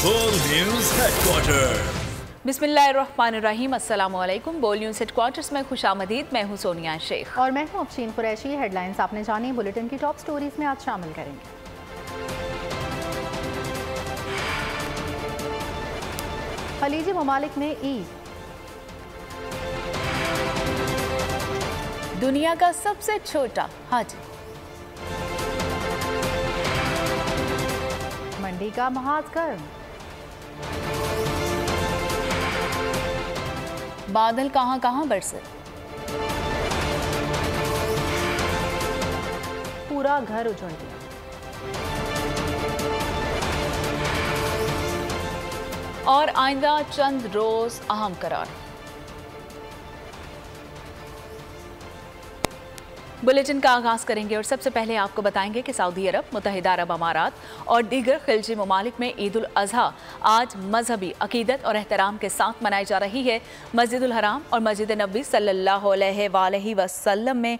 बोल news headquarter. बिस्मिल्लाहिर्रहमानिर्रहीम, अस्सलामुअलैकुम। बोल न्यूज हेडक्वार्टर्स में खुशामदीद। मैं हूं सोनिया शेख और मैं हूं अफशीन कुरैशी। हेडलाइंस आपने जानी, बुलेटिन की टॉप स्टोरीज में आज शामिल करेंगे। खलीजी ममालिक में ईद, दुनिया का सबसे छोटा हाजी, मंडी का महाज गर्म, बादल कहां कहां बरसे, पूरा घर उजड़ गया, और आइंदा चंद रोज अहम करार। बुलेटिन का आगाज करेंगे और सबसे पहले आपको बताएंगे कि सऊदी अरब, मुत्तहिदा अरब अमारात और दीगर खिलजी ममालिक में ईद उल अजहा आज मजहबी अकीदत और एहतराम के साथ मनाई जा रही है। मस्जिदुल हराम और मस्जिद नबी सल्लल्लाहु अलैहि वसल्लम में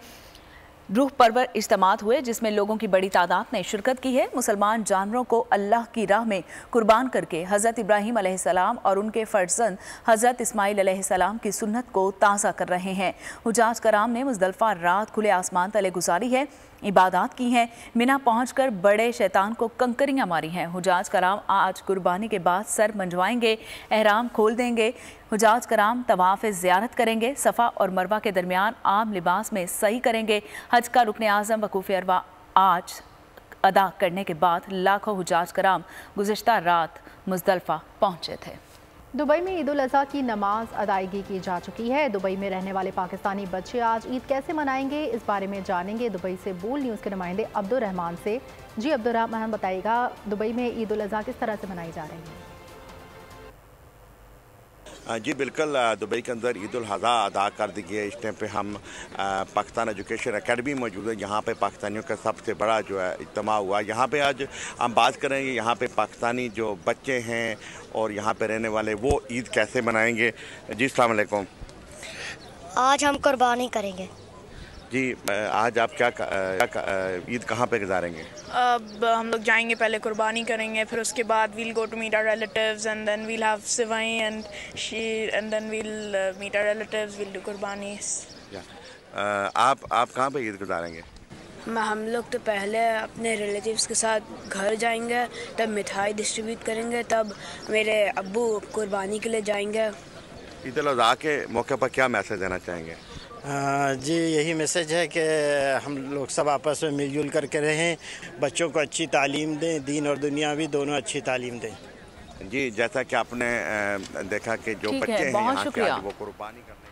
रूह परवर इज्तिमात हुए, जिसमें लोगों की बड़ी तादाद ने शिरकत की है। मुसलमान जानवरों को अल्लाह की राह में कुर्बान करके हज़रत इब्राहीम अलैहिस्सलाम और उनके फर्जंद हज़रत इस्माइल अलैहिस्सलाम की सुन्नत को ताज़ा कर रहे हैं। हुजाज कराम ने मुज़दलिफ़ा रात खुले आसमान तले गुजारी है, इबादत की हैं, मिना पहुंचकर बड़े शैतान को कंकरियां मारी हैं। हुजाज कराम आज कुर्बानी के बाद सर मंजवाएंगे, एहराम खोल देंगे। हुजाज कराम तवाफ़ ज़ियारत करेंगे, सफ़ा और मरवा के दरमियान आम लिबास में सही करेंगे। हज का रुकन आज़म वकूफ़ अरवा आज अदा करने के बाद लाखों हुजाज कराम गुज़िश्ता रात मुज़दलिफ़ा पहुँचे थे। दुबई में ईद उल अज़हा की नमाज अदायगी की जा चुकी है। दुबई में रहने वाले पाकिस्तानी बच्चे आज ईद कैसे मनाएंगे, इस बारे में जानेंगे दुबई से बोल न्यूज़ के नुमाइंदे अब्दुर्रहमान से। जी अब्दुर्रहमान, बताइएगा दुबई में ईद उल अज़हा किस तरह से मनाई जा रही है? जी बिल्कुल, दुबई के अंदर ईद उल अज़हा अदा कर दी गई है। इस टाइम पे हम पाकिस्तान एजुकेशन एकेडमी मौजूद है, यहाँ पे पाकिस्तानियों का सबसे बड़ा जो है इज्तिमा हुआ। यहाँ पे आज हम बात करेंगे यहाँ पे पाकिस्तानी जो बच्चे हैं और यहाँ पे रहने वाले वो ईद कैसे मनाएंगे। जी अस्सलाम वालेकुम। आज हम कुर्बानी करेंगे। जी आज आप क्या ईद कहाँ पे गुजारेंगे? अब हम लोग जाएंगे, पहले कुर्बानी करेंगे, फिर उसके बाद we'll go to meet our relatives and then we'll have sewai and sheer and then we'll meet our relatives, we'll do qurbani. आप कहाँ पे ईद गुजारेंगे? हम लोग तो पहले अपने रिलेटिव्स के साथ घर जाएंगे, तब मिठाई डिस्ट्रीब्यूट करेंगे, तब मेरे अब्बू कुर्बानी के लिए जाएंगे। ईद उल अज़हा के मौके पर क्या मैसेज देना चाहेंगे? जी यही मैसेज है कि हम लोग सब आपस में मिलजुल करके रहें, बच्चों को अच्छी तालीम दें, दीन और दुनियावी दोनों अच्छी तालीम दें। जी जैसा कि आपने देखा कि जो बच्चे हैं यहाँ के आज वो कुर्बानी करने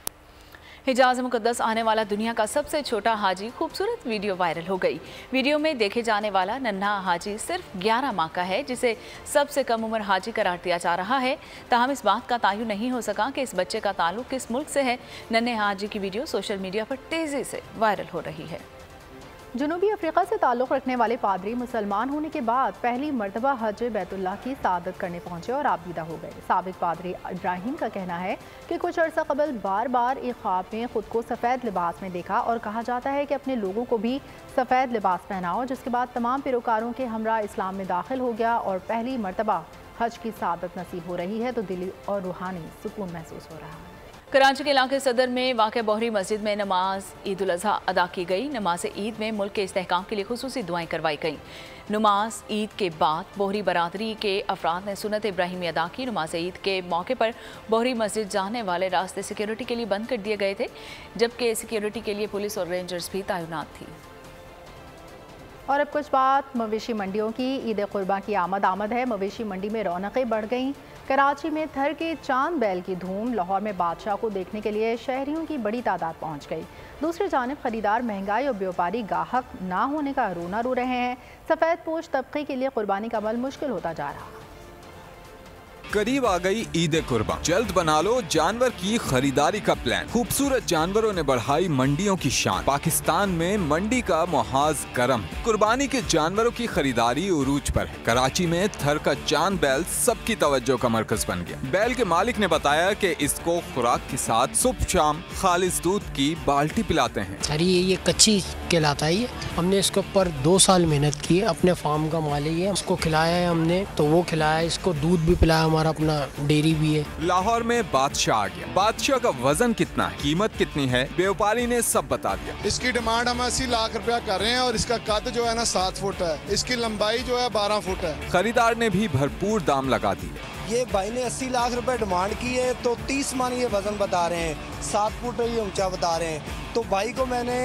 हिजाज मुक़द्दस आने वाला दुनिया का सबसे छोटा हाजी खूबसूरत वीडियो वायरल हो गई। वीडियो में देखे जाने वाला नन्हा हाजी सिर्फ 11 माह का है, जिसे सबसे कम उम्र हाजी करार दिया जा रहा है। ताहम इस बात का तयन नहीं हो सका कि इस बच्चे का ताल्लुक किस मुल्क से है। नन्हे हाजी की वीडियो सोशल मीडिया पर तेज़ी से वायरल हो रही है। जनूबी अफ्रीका से ताल्लुक़ रखने वाले पादरी मुसलमान होने के बाद पहली मरतबा हज बैतुल्लाह की सादत करने पहुंचे और आबीदा हो गए। साबिक पादरी इब्राहिम का कहना है कि कुछ अर्सा कबल बार बार एक ख्वाब में खुद को सफ़ेद लिबास में देखा और कहा जाता है कि अपने लोगों को भी सफ़ेद लिबास पहनाओ, जिसके बाद तमाम पैरोकारों के हमरा इस्लाम में दाखिल हो गया और पहली मरतबा हज की सादत नसीब हो रही है, तो दिली और रूहानी सुकून महसूस हो रहा है। कराची के इलाके सदर में वाक़ बोहरी मस्जिद में नमाज ईद उल अज़हा अदा की गई। नमाज ईद में मुल्क के इस्तेहकाम के लिए खुसूसी दुआएं करवाई गईं। नमाज ईद के बाद बोहरी बरादरी के अफराद ने सुन्नत इब्राहिमी अदा की। नमाज ईद के मौके पर बोहरी मस्जिद जाने वाले रास्ते सिक्योरिटी के लिए बंद कर दिए गए थे, जबकि सिक्योरिटी के लिए पुलिस और रेंजर्स भी तैनात थी। और अब कुछ बात मवेशी मंडियों की। ईद कुर्बान की आमद है। मवेशी मंडी में रौनकें बढ़ गईं। कराची में थर के चांद बैल की धूम, लाहौर में बादशाह को देखने के लिए शहरियों की बड़ी तादाद पहुंच गई। दूसरी जानिब खरीदार महंगाई और व्यापारी गाहक ना होने का रोना रो रहे हैं। सफ़ेद पोश तबके के लिए कुर्बानी का अमल मुश्किल होता जा रहा है। करीब आ गई ईद कुर्बान, जल्द बना लो जानवर की खरीदारी का प्लान। खूबसूरत जानवरों ने बढ़ाई मंडियों की शान। पाकिस्तान में मंडी का मुहाज गर्म है। कुर्बानी के जानवरों की खरीदारी उरूज पर है। कराची में थर का चांद बैल सबकी तवज्जो का मरकज बन गया। बैल के मालिक ने बताया कि इसको खुराक के साथ सुबह शाम खालिस दूध की बाल्टी पिलाते हैं। सर ये कच्ची कहलाता है। हमने इसके ऊपर 2 साल मेहनत की, अपने फार्म का मालिक है, उसको खिलाया है हमने, तो वो खिलाया, इसको दूध भी पिलाया, हमारा अपना डेयरी भी है। लाहौर में बादशाह आ गया। बादशाह का वजन कितना है, कीमत कितनी है, व्यापारी ने सब बता दिया। इसकी डिमांड हम 80 लाख रुपया कर रहे हैं और इसका कद जो है ना 7 फुट है, इसकी लंबाई जो है 12 फुट है। खरीदार ने भी भरपूर दाम लगा दिए। ये भाई ने 80 लाख रुपए डिमांड की है, तो 30 मन ये वजन बता रहे हैं, 7 फुट ये ऊंचा बता रहे हैं, तो भाई को मैंने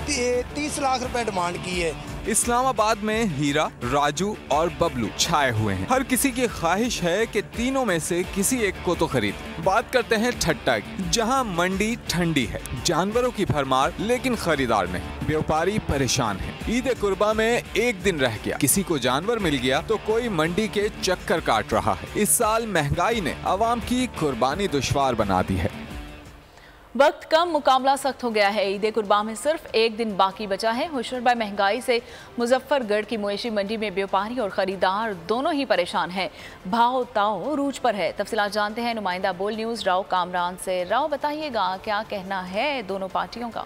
30 लाख रुपए डिमांड की है। इस्लामाबाद में हीरा, राजू और बबलू छाए हुए हैं। हर किसी की ख्वाहिश है कि तीनों में से किसी एक को तो खरीद। बात करते हैं ठट्टा की, जहां मंडी ठंडी है, जानवरों की भरमार, लेकिन खरीदार नहीं। व्यापारी परेशान है। ईद कुर्बा में एक दिन रह गया, किसी को जानवर मिल गया तो कोई मंडी के चक्कर काट रहा है। इस साल महंगाई ने आवाम की कुर्बानी दुश्वार बना दी है। वक्त कम, मुकाबला सख्त हो गया है। ईद कुर्बान में सिर्फ एक दिन बाकी बचा है। होशरबा महंगाई से मुजफ्फरगढ़ की मवेशी मंडी में व्यापारी और खरीदार दोनों ही परेशान हैं। भाव ताव रूज पर है। तफसीलात जानते हैं नुमाइंदा बोल न्यूज़ राव कामरान से। राव, बताइएगा क्या कहना है दोनों पार्टियों का?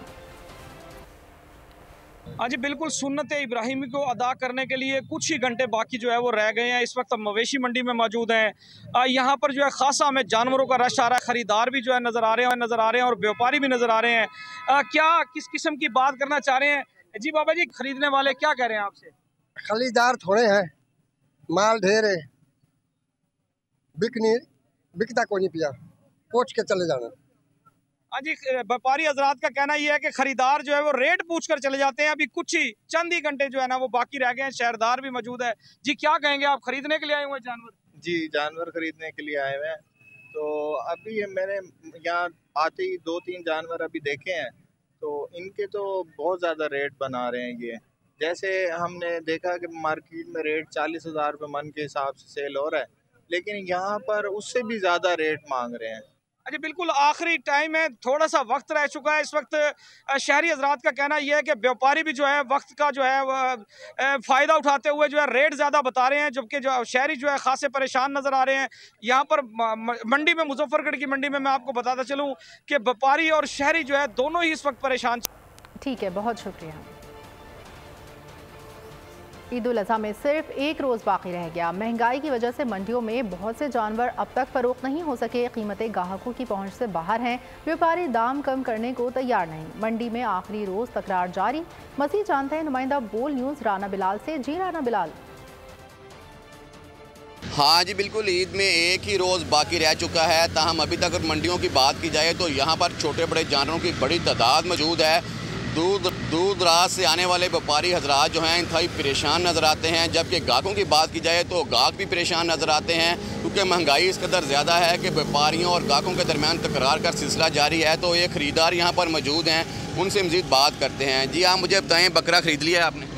हाँ जी, बिल्कुल सुन्नत इब्राहिमी को अदा करने के लिए कुछ ही घंटे बाकी जो है वो रह गए हैं। इस वक्त हम मवेशी मंडी में मौजूद हैं। यहाँ पर जो है खासा हमें जानवरों का रश आ रहा है। ख़रीदार भी जो है नज़र आ रहे हैं और व्यापारी भी नज़र आ रहे हैं। क्या किस किस्म की बात करना चाह रहे हैं? जी बाबा जी, खरीदने वाले क्या कह रहे हैं आपसे? खरीदार थोड़े हैं, माल ढेर है, बिकता को नहीं पिया, पोछ के चले जाना। हाँ जी, व्यापारी हजरात का कहना यह है कि खरीदार जो है वो रेट पूछ कर चले जाते हैं। अभी कुछ ही चंद ही घंटे जो है ना वो बाकी रह गए हैं। शहरदार भी मौजूद है। जी, क्या कहेंगे, आप खरीदने के लिए आए हुए जानवर? जी, जानवर खरीदने के लिए आए हुए हैं। तो अभी मैंने यहाँ आते ही 2-3 जानवर अभी देखे हैं, तो इनके तो बहुत ज़्यादा रेट बना रहे हैं ये। जैसे हमने देखा कि मार्केट में रेट 40,000 रुपये मन के हिसाब से सेल हो रहा है, लेकिन यहाँ पर उससे भी ज़्यादा रेट मांग रहे हैं। अच्छा, बिल्कुल आखिरी टाइम है, थोड़ा सा वक्त रह चुका है। इस वक्त शहरी हजरात का कहना यह है कि व्यापारी भी जो है वक्त का जो है फ़ायदा उठाते हुए जो है रेट ज़्यादा बता रहे हैं, जबकि जो शहरी जो है खासे परेशान नज़र आ रहे हैं। यहाँ पर मंडी में, मुजफ्फरगढ़ की मंडी में मैं आपको बताता चलूँ कि व्यापारी और शहरी जो है दोनों ही इस वक्त परेशान। ठीक है, बहुत शुक्रिया। ईद उल अज़हा में सिर्फ एक रोज़ बाकी रह गया। महंगाई की वजह से मंडियों में बहुत से जानवर अब तक फरोख्त नहीं हो सके। कीमतें ग्राहकों की पहुंच से बाहर हैं। व्यापारी दाम कम करने को तैयार नहीं। मंडी में आखिरी रोज़ तकरार जारी। मज़ीद जानते हैं नुमाइंदा बोल न्यूज़ राना बिलाल से। जी राना बिलाल। हाँ जी, बिल्कुल ईद में एक ही रोज़ बाकी रह चुका है। ताहम अभी तक अगर मंडियों की बात की जाए तो यहाँ पर छोटे बड़े जानवरों की बड़ी तादाद मौजूद है। दूर दराज से आने वाले व्यापारी हजरात जो हैं इंतहाई परेशान नज़र आते हैं, जबकि गाहकों की बात की जाए तो गाहक भी परेशान नज़र आते हैं, क्योंकि महंगाई इस कदर ज़्यादा है कि व्यापारियों और गाहकों के दरमियान तकरार का सिलसिला जारी है। तो ये ख़रीदार यहाँ पर मौजूद हैं, उनसे मज़ीद बात करते हैं। जी, आप मुझे बताएँ, बकरा ख़रीद लिया है आपने?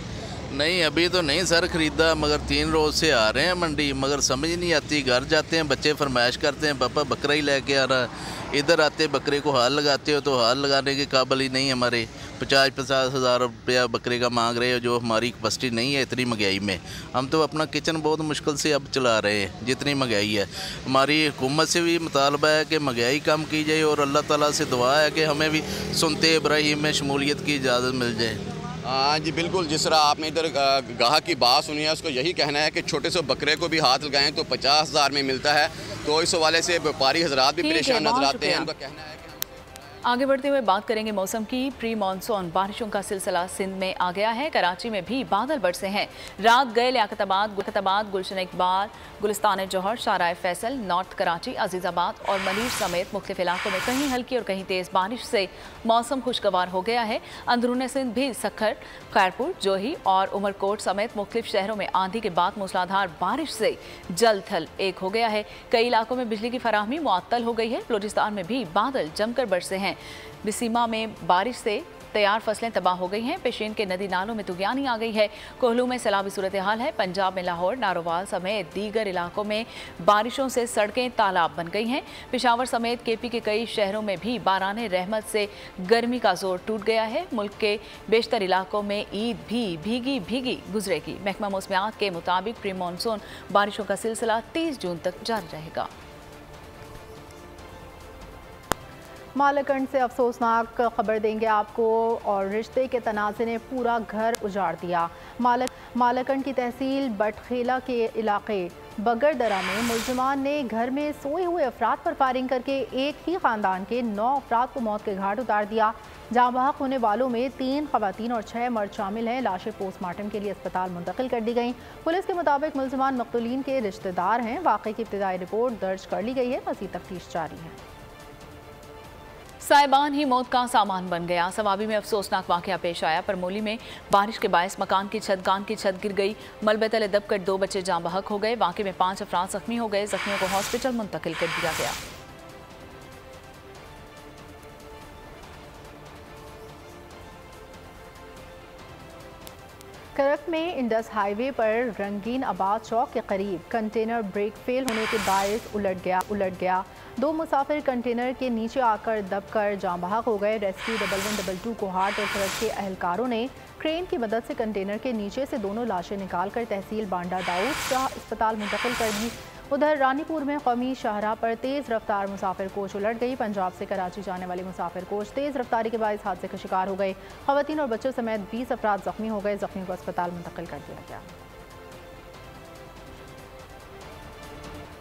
नहीं, अभी तो नहीं सर ख़रीदा, मगर 3 रोज़ से आ रहे हैं मंडी, मगर समझ नहीं आती। घर जाते हैं, बच्चे फरमाइश करते हैं पापा बकरा ही लेके आ रहा। इधर आते बकरे को हाल लगाते हो तो हाल लगाने के काबिल ही नहीं हमारे। 50-50 हज़ार रुपया बकरे का मांग रहे हो, जो हमारी कैपेसिटी नहीं है इतनी महंगाई में। हम तो अपना किचन बहुत मुश्किल से अब चला रहे हैं, जितनी महंगाई है। हमारी हुकूमत से भी मुतालबा है कि महंगाई कम की जाए, और अल्लाह ताला से दुआ है कि हमें भी सुनते इब्राहिम में शमूलियत की इजाज़त मिल जाए। हाँ जी, बिल्कुल जिस तरह आपने इधर गाहक की बात सुनी है, उसको यही कहना है कि छोटे से बकरे को भी हाथ लगाएं तो 50,000 में मिलता है। तो इस हवाले से व्यापारी हजरात भी परेशान नजर आते हैं। उनका कहना है। आगे बढ़ते हुए बात करेंगे मौसम की। प्री मानसून बारिशों का सिलसिला सिंध में आ गया है। कराची में भी बादल बरसे हैं। रात गए लियाकताबाद, गुलशन इकबाल, गुलिस्तान जौहर, शाहराह फैसल, नॉर्थ कराची, अजीज़ाबाद और मलीर समेत मुख्तलिफ इलाकों में कहीं हल्की और कहीं तेज़ बारिश से मौसम खुशगवार हो गया है। अंदरून सिंध भी सखर, खैरपुर, जोही और उमरकोट समेत मुख्तलिफ शहरों में आंधी के बाद मूसलाधार बारिश से जल थल एक हो गया है। कई इलाकों में बिजली की फराहमी मुअत्तल हो गई है। बलूचिस्तान में भी बादल जमकर बरसे हैं। बिसीमा में बारिश से तैयार फसलें तबाह हो गई हैं। पेशीन के नदी नालों में तुगयानी आ गई है। कोहलू में सैलाबी सूरत हाल है। पंजाब में लाहौर, नारोवाल समेत दीगर इलाकों में बारिशों से सड़कें तालाब बन गई हैं। पेशावर समेत केपी के कई शहरों में भी बाराने रहमत से गर्मी का जोर टूट गया है। मुल्क के बेशतर इलाकों में ईद भी भीगी भीगी गुजरेगी। महकमा मौसमियात के मुताबिक प्री मानसून बारिशों का सिलसिला 30 जून तक जारी रहेगा। मालकंड से अफसोसनाक खबर देंगे आपको और रिश्ते के तनाज़े ने पूरा घर उजाड़ दिया। मालकंड की तहसील बटखेला के इलाके बगरदरा में मुलजमान ने घर में सोए हुए अफराद पर फायरिंग करके एक ही ख़ानदान के 9 अफराद को मौत के घाट उतार दिया। जहाँ बहक होने वालों में 3 ख़वातीन और 6 मर्द शामिल हैं। लाशें पोस्टमार्टम के लिए अस्पताल मुंतकिल कर दी गईं। पुलिस के मुताबिक मुलजमान मक़तूलीन के रिश्तेदार हैं। वाक़े की इब्तिदाई रिपोर्ट दर्ज कर ली गई है। मज़ीद तफ्तीश जारी है। साइबान ही मौत का सामान बन गया। सवाबी में अफसोसनाक वाक़या पेश आया। परमोली में बारिश के बायस मकान की छत गिर गई। मलबे तले दबकर 2 बच्चे जाँ बहक हो गए। वाक़े में 5 अफराद जख्मी हो गए। जख्मियों को हॉस्पिटल मुंतकिल कर दिया गया। करक में इंडस हाईवे पर रंगीन आबाद चौक के करीब कंटेनर ब्रेक फेल होने के बायस उलट गया। 2 मुसाफिर कंटेनर के नीचे आकर दबकर जाँ बहक हो गए। रेस्क्यू 1112 कोहाट और करक के अहलकारों ने क्रेन की मदद से कंटेनर के नीचे से दोनों लाशें निकालकर तहसील बांडा दाऊद शाह अस्पताल मुंतकिल कर दी। उधर रानीपुर में कौमी शाहराह पर तेज़ रफ्तार मुसाफिर कोच उलट गई। पंजाब से कराची जाने वाली मुसाफिर कोच तेज़ रफ्तारी के बायस हादसे का शिकार हो गए। ख़वातीन और बच्चों समेत 20 अफराद जख्मी हो गए। जख्मी को अस्पताल मुंतकिल कर दिया गया।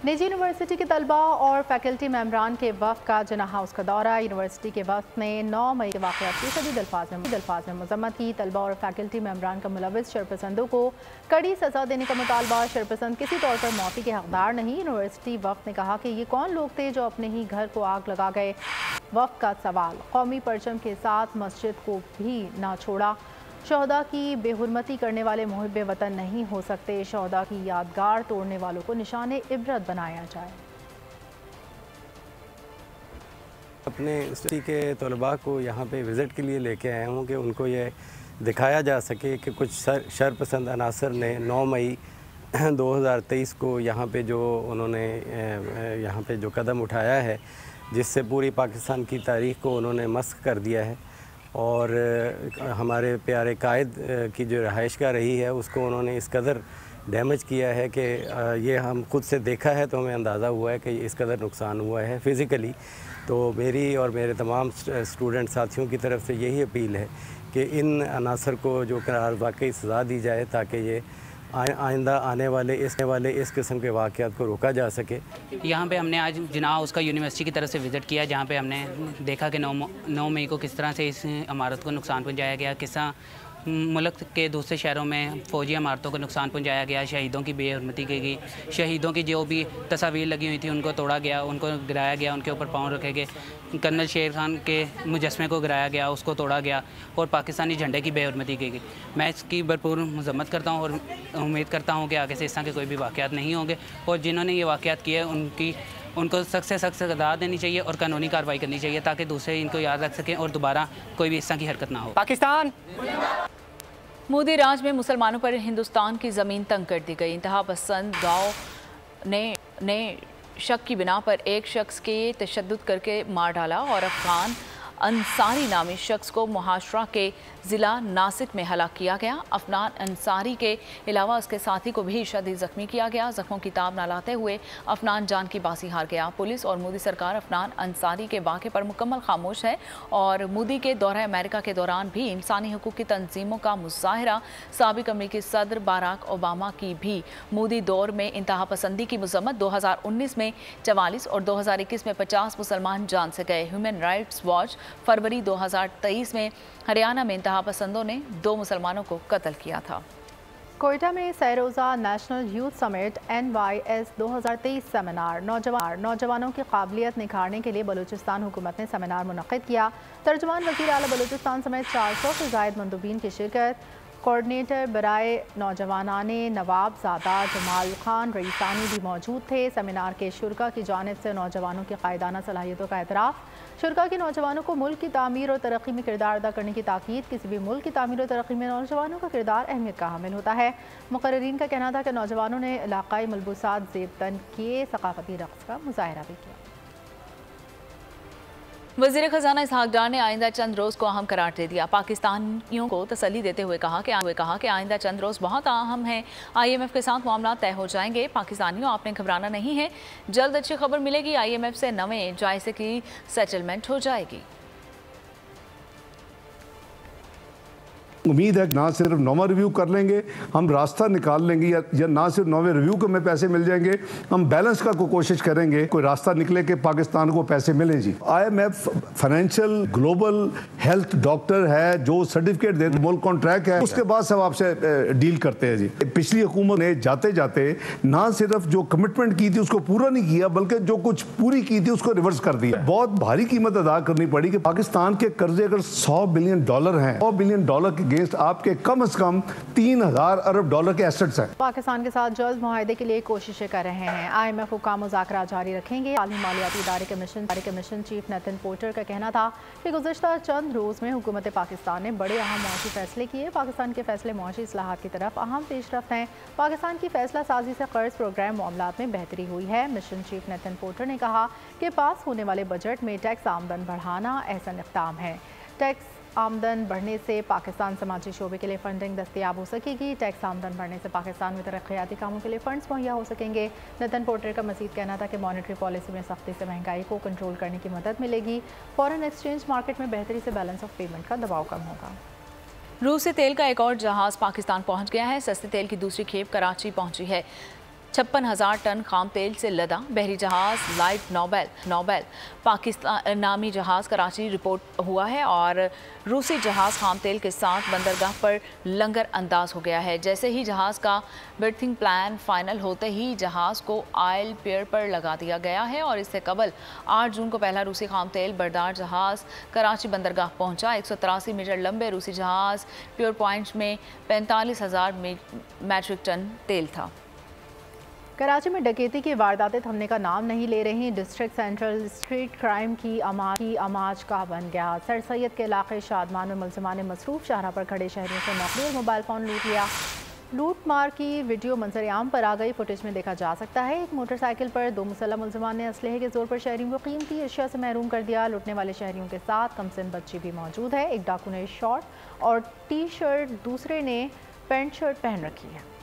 निजी यूनिवर्सिटी के तलबा और फैकल्टी मेम्बरान के वफ़द का जिन्ना हाउस का दौरा। यूनिवर्सिटी के वफ़द ने 9 मई के वाक़यात की शदीद अल्फाज में मज़म्मत की। तलबा और फैकल्टी मेम्बरान का मुलविस शरपसंदों को कड़ी सज़ा देने का मुतालबा। शरपसंद किसी तौर पर मौती के हकदार नहीं। यूनिवर्सिटी वफ़द ने कहा कि ये कौन लोग थे जो अपने ही घर को आग लगा गए। वफ़द का सवाल, कौमी परचम के साथ मस्जिद को भी ना छोड़ा। शहदा की बेहुरमती करने वाले मुहिब्बे वतन नहीं हो सकते। शहदा की यादगार तोड़ने वालों को निशाने इबरत बनाया जाए। अपने यूनिवर्सिटी के तलबा को यहाँ पे विज़िट के लिए लेके आया हूँ कि उनको ये दिखाया जा सके कि कुछ शरपसंद अनासर ने 9 मई 2023 को यहाँ पे जो उन्होंने यहाँ पे जो कदम उठाया है, जिससे पूरी पाकिस्तान की तारीख़ को उन्होंने मस्ख कर दिया है और हमारे प्यारे कायद की जो रहाइशगाह रही है उसको उन्होंने इस कदर डैमेज किया है कि ये हम खुद से देखा है तो हमें अंदाज़ा हुआ है कि इस कदर नुकसान हुआ है फ़िज़िकली। तो मेरी और मेरे तमाम स्टूडेंट साथियों की तरफ से यही अपील है कि इन अनासर को जो करार वाकई सज़ा दी जाए ताकि ये आइंदा आने वाले इस किस्म के वाक़यात को रोका जा सके। यहाँ पे हमने आज जिन्ना हाउस का यूनिवर्सिटी की तरफ से विज़िट किया, जहाँ पे हमने देखा कि 9 मई को किस तरह से इस इमारत को नुकसान पहुँचाया गया, किस तरह मुल्क के दूसरे शहरों में फ़ौजी इमारतों को नुकसान पहुँचाया गया, शहीदों की बेहरमती की गई, शहीदों की जो भी तस्वीर लगी हुई थी उनको तोड़ा गया, उनको गिराया गया, उनके ऊपर पाँव रखे गए, कर्नल शेर खान के मुजस्मे को गिराया गया, उसको तोड़ा गया और पाकिस्तानी झंडे की बेहरमती की गई। मैं इसकी भरपूर मज़म्मत करता हूँ और उम्मीद करता हूँ कि आगे से इस तरह के कोई भी वाक़यात नहीं होंगे और जिन्होंने ये वाक़यात किए उनको सख्त से सख्त सज़ा देनी चाहिए और कानूनी कार्रवाई करनी चाहिए ताकि दूसरे इनको याद रख सकें और दोबारा कोई भी इस तरह की हरकत ना हो। पाकिस्तान मोदी राज में मुसलमानों पर हिंदुस्तान की ज़मीन तंग कर दी गई। इंतहा पसंद गाँव ने शक की बिना पर एक शख्स के तशद्दुद करके मार डाला और अफगान अंसारी नामी शख्स को मुहाशरा के ज़िला नासिक में हलाक किया गया। अफनान अंसारी के अलावा उसके साथी को भी शदीद ज़ख्मी किया गया। ज़ख्मों की ताब न लाते हुए अफनान जान की बाजी हार गया। पुलिस और मोदी सरकार अफनान अंसारी के वाक़े पर मुकम्मल खामोश है और मोदी के दौरे अमेरिका के दौरान भी इंसानी हकूक़ की तंजीमों का मुज़ाहरा। साबिक़ अमरीकी सदर बाराक ओबामा की भी मोदी दौर में इंतहा पसंदी की मज़म्मत। 2019 में 44 और 2021 में 50 मुसलमान जान से गए। ह्यूमन राइट्स वॉच फरवरी 2023 में हरियाणा में इंतहा पसंदों ने 2 मुसलमानों को कत्ल किया था। कोयटा में सैरोज़ा national youth summit NYS 2023 seminar. नौजवानों की काबिलियत निखारने के लिए बलूचिस्तान हुकूमत ने सेमिनार मुनक़्क़िद किया। तर्जुमान वज़ीर आला बलूचिस्तान समेत 400 से ज़ायद मंदूबीन की शिरकत। कोऑर्डिनेटर बराए नौजवानाने नवाबजादा जमाल खान रईसानी भी मौजूद थे। सेमिनार के शुरा की जानिब से नौजवानों की कायदाना सलाहियतों का एतराफ़। शुरा के नौजवानों को मुल्क की तामीर और तरक्की में किरदार अदा करने की ताकीद। किसी भी मुल्क की तामीर और तरक्की में नौजवानों का किरदार अहमियत का हामिल होता है। मुकर्रीन का कहना था कि नौजवानों ने इलाकाई मलबूसात ज़ेब तन किए सकाफती रक़्स का मुज़ाहरा भी किया। वज़ीर ख़ज़ाना इसहाक़ डार ने आइंदा चंद रोज़ को अहम करार दे दिया। पाकिस्तानियों को तसल्ली देते हुए कहा कि आइंदा चंद रोज़ बहुत अहम हैं। IMF के साथ मामला तय हो जाएंगे। पाकिस्तानियों, आपने घबराना नहीं है, जल्द अच्छी खबर मिलेगी। IMF से नवे जायज़े की सेटलमेंट हो जाएगी। उम्मीद है कि ना सिर्फ नौवा रिव्यू कर लेंगे, हम रास्ता निकाल लेंगे, या ना सिर्फ नौवे रिव्यू को में पैसे मिल जाएंगे, हम बैलेंस का कोशिश करेंगे, कोई रास्ता निकले कि पाकिस्तान को पैसे मिले। जी IMF financial global health doctor है जो सर्टिफिकेट दे, मुल्क कॉन्ट्रैक्ट है, उसके बाद सब आपसे डील करते हैं। जी पिछली हुकूमत ने जाते जाते ना सिर्फ जो कमिटमेंट की थी उसको पूरा नहीं किया, बल्कि जो कुछ पूरी की थी उसको रिवर्स कर दिया। बहुत भारी कीमत अदा करनी पड़ी कि पाकिस्तान के कर्जे अगर $100 बिलियन हैं, $100 बिलियन के आपके कम से कम 3000 अरब डॉलर के एसेट्स हैं। पाकिस्तान के साथ जल्द मुआहदे के लिए कोशिशें कर रहे हैं। IMF हुक्काम मुज़ाकरा जारी रखेंगे। आलमी मालियाती इदारे के मिशन चीफ नथन पोर्टर का कहना था कि गुज़श्ता चंद रोज़ में हुकूमत पाकिस्तान ने बड़े अहम मुआशी फैसले किए। पाकिस्तान के फैसले मुआशी इस्लाहात की तरफ अहम पेशरफ्त हैं। पाकिस्तान की फैसला साजी से कर्ज प्रोग्राम मामलात में बेहतरी हुई है। मिशन चीफ नथन पोर्टर ने कहा कि पास होने वाले बजट में टैक्स आमदन बढ़ाना अहसन इक़दाम है। टैक्स आमदन बढ़ने से पाकिस्तान समाजी शोबे के लिए फंडिंग दस्तियाब हो सकेगी। टैक्स आमदन बढ़ने से पाकिस्तान में तरक्याती कामों के लिए फंड्स मुहैया हो सकेंगे। नथन पोर्टर का मज़ीद कहना था कि मॉनेटरी पॉलिसी में सख्ती से महंगाई को कंट्रोल करने की मदद मिलेगी। फॉरेन एक्सचेंज मार्केट में बेहतरी से बैलेंस ऑफ पेमेंट का दबाव कम होगा। रूस से तेल का एक और जहाज़ पाकिस्तान पहुँच गया है। सस्ते तेल की दूसरी खेप कराची पहुँची है। 56,000 टन खाम तेल से लदा बहरी जहाज़ लाइट नोबेल पाकिस्तान नामी जहाज़ कराची रिपोर्ट हुआ है और रूसी जहाज़ खाम तेल के साथ बंदरगाह पर लंगर अंदाज हो गया है। जैसे ही जहाज़ का बर्थिंग प्लान फाइनल होते ही जहाज़ को ऑयल पियर पर लगा दिया गया है और इससे कबल 8 जून को पहला रूसी खाम तेल बरदार जहाज़ कराची बंदरगाह पहुंचा। 183 मीटर लंबे रूसी जहाज़ प्योर पॉइंट में 45,000 मैट्रिक टन तेल था। कराची में डकैती की वारदातें थमने का नाम नहीं ले रही। डिस्ट्रिक्ट सेंट्रल स्ट्रीट क्राइम की अमाज का बन गया। सर सैयद के इलाके शादमान में मुलजिमान ने मसरूफ शाहरा पर खड़े शहरियों से नकदी और मोबाइल फ़ोन लूट लिया। लूट मार की वीडियो मंजर आम पर आ गई। फुटेज में देखा जा सकता है एक मोटरसाइकिल पर 2 मुसल्लम मुलजिमान ने असलहे के जोर पर शहरियों को कीमती अशिया से महरूम कर दिया। लूटने वाले शहरियों के साथ कमसिन बच्ची भी मौजूद है। एक डाकू ने शॉर्ट और टी-शर्ट, दूसरे ने पैंट शर्ट पहन रखी है।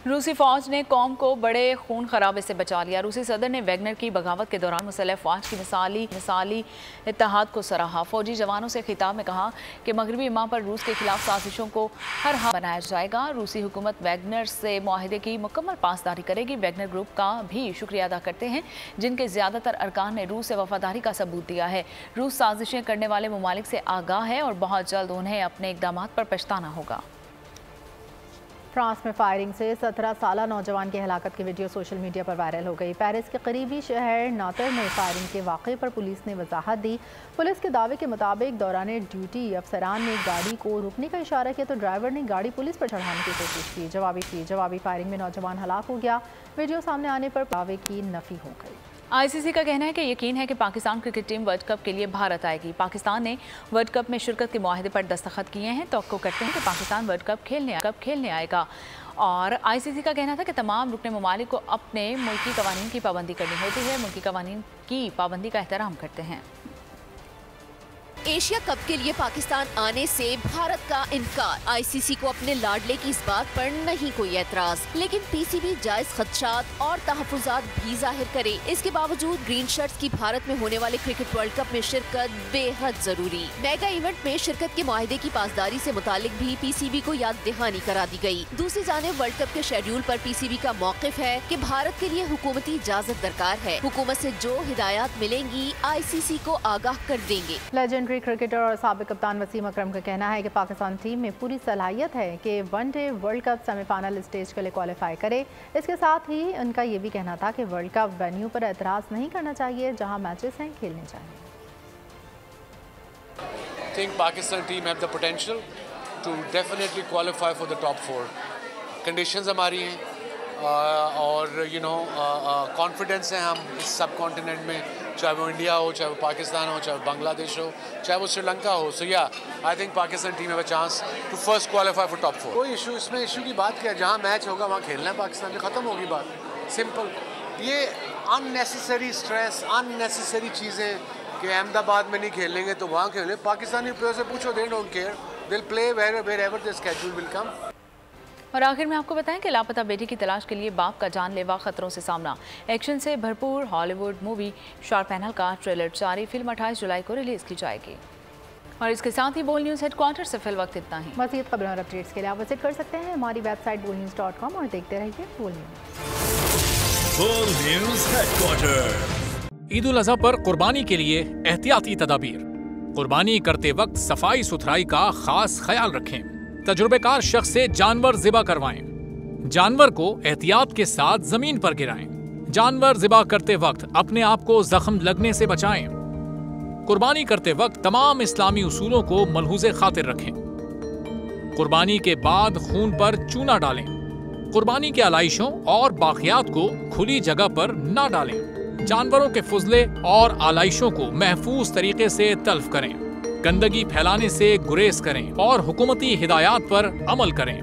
रूसी फौज ने कौम को बड़े खून खराबे से बचा लिया। रूसी सदर ने वैगनर की बगावत के दौरान मुसल्लह फौज की मिसाली इत्तेहाद को सराहा। फौजी जवानों से खिताब में कहा कि मगरबी इमाम पर रूस के खिलाफ साजिशों को हर हाल बनाया जाएगा। रूसी हुकूमत वैगनर से मुआहदे की मुकम्मल पासदारी करेगी। वैगनर ग्रुप का भी शुक्रिया अदा करते हैं जिनके ज़्यादातर अरकान ने रूस से वफादारी का सबूत दिया है। रूस साजिशें करने वाले ममालिक से आगाह है और बहुत जल्द उन्हें अपने इक़दाम पर पछताना होगा। फ्रांस में फायरिंग से 17 साला नौजवान की हलाकत की वीडियो सोशल मीडिया पर वायरल हो गई। पेरिस के करीबी शहर नातर में फायरिंग के वाक़े पर पुलिस ने वजाहत दी। पुलिस के दावे के मुताबिक दौरान ड्यूटी अफसरान ने गाड़ी को रुकने का इशारा किया तो ड्राइवर ने गाड़ी पुलिस पर चढ़ाने की कोशिश की। जवाबी फायरिंग में नौजवान हलाक हो गया। वीडियो सामने आने पर दावे की नफ़ी हो गई। ICC का कहना है कि यकीन है कि Pakistan cricket team world cup के लिए भारत आएगी। पाकिस्तान ने वर्ल्ड कप में शिरकत के मुआहदे पर दस्तखत किए हैं। तो करते हैं कि पाकिस्तान वर्ल्ड कप खेलने आएगा। और ICC का कहना था कि तमाम रुकने ममालिक को अपने मुल्की कवानीन की पाबंदी करनी होती है। मुल्की कवानीन की पाबंदी का एहतराम करते हैं। एशिया कप के लिए पाकिस्तान आने से भारत का इनकार। ICC को अपने लाडले की इस बात पर नहीं कोई एतराज, लेकिन PCB जायज खदशात और तहफुजात भी जाहिर करे। इसके बावजूद ग्रीन शर्ट्स की भारत में होने वाले क्रिकेट वर्ल्ड कप में शिरकत बेहद जरूरी। मेगा इवेंट में शिरकत के मुआहदे की पासदारी से मुतालिक भी PCB को याद दहानी करा दी गई। दूसरी जानिब वर्ल्ड कप के शेड्यूल पर PCB का मौकिफ है कि भारत के लिए हुकूमती इजाजत दरकार है। हुकूमत से जो हिदायत मिलेंगी ICC को आगाह कर देंगे। लेजेंडरी क्रिकेटर और साबिक कप्तान वसीम अकरम का कहना है कि पाकिस्तान टीम में पूरी सलाहियत है कि one day world cup semifinal stage के लिए क्वालिफाई करे। इसके साथ ही उनका ये भी कहना था कि वर्ल्ड कप वेन्यू पर एतराज़ नहीं करना चाहिए, जहां मैचेस हैं खेलने चाहिए। I think Pakistan team have the potential to definitely qualify for the top 4. Conditions हमारी हैं और कॉन्फिडेंस है हम इस सब कॉन्टिनेंट में चाहे वो इंडिया हो, चाहे वो पाकिस्तान हो, चाहे वो बांग्लादेश हो, चाहे वो श्रीलंका हो. So yeah, I think Pakistan team have a chance to first qualify for top 4. कोई इशू इसमें इशू की बात क्या है, जहाँ मैच होगा वहाँ खेलना है पाकिस्तान में, ख़त्म होगी बात. सिंपल. ये अननेसेसरी स्ट्रेस, अननेसेसरी चीज़ें कि अहमदाबाद में नहीं खेलेंगे तो वहाँ खेलें. पाकिस्तानी प्लेयर से पूछो, they don't care, they will play wherever the schedule will come. और आखिर में आपको बताएं कि लापता बेटी की तलाश के लिए बाप का जानलेवा खतरों से सामना. एक्शन से भरपूर हॉलीवुड मूवी शार्पैनल का ट्रेलर जारी. फिल्म 28 जुलाई को रिलीज की जाएगी. और इसके साथ ही बोल न्यूज़ हेडक्वार्टर से फिल वक्त इतना ही. मज़ीद खबरों और अपडेट्स के लिए आप विजिट कर सकते हैं हमारी वेबसाइट bolnews.com और देखते रहिए बोल न्यूज़ हेडक्वार्टर. ईद उल अज़हा पर कुर्बानी के लिए एहतियाती तदाबीर. कुर्बानी करते वक्त सफाई सुथराई का खास ख्याल रखें. तजुर्बेकार शख्स से जानवर ज़िबा करवाएं. जानवर को एहतियात के साथ जमीन पर गिराएं. जानवर ज़िबा करते वक्त अपने आप को जख्म लगने से बचाएं. कुर्बानी करते वक्त तमाम इस्लामी उसूलों को मलहूज़े खातिर रखें. कुर्बानी के बाद खून पर चूना डालें. कुर्बानी के आलाइशों और बाक़ियात को खुली जगह पर न डालें. जानवरों के फुजले और आलाइशों को महफूज तरीके से तल्फ करें. गंदगी फैलाने से गुरेज करें और हुकूमती हिदायत पर अमल करें.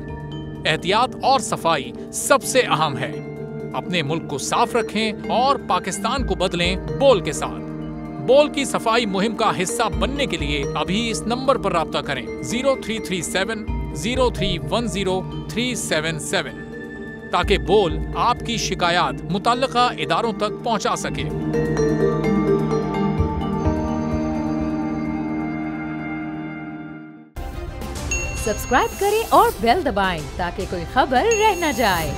एहतियात और सफाई सबसे अहम है. अपने मुल्क को साफ रखें और पाकिस्तान को बदलें बोल के साथ. बोल की सफाई मुहिम का हिस्सा बनने के लिए अभी इस नंबर पर राब्ता करें 0337 0310 377 ताकि बोल आपकी शिकायत मुतल्लिका इदारों तक पहुंचा सके. सब्सक्राइब करें और बेल दबाएं ताकि कोई खबर रह न जाए.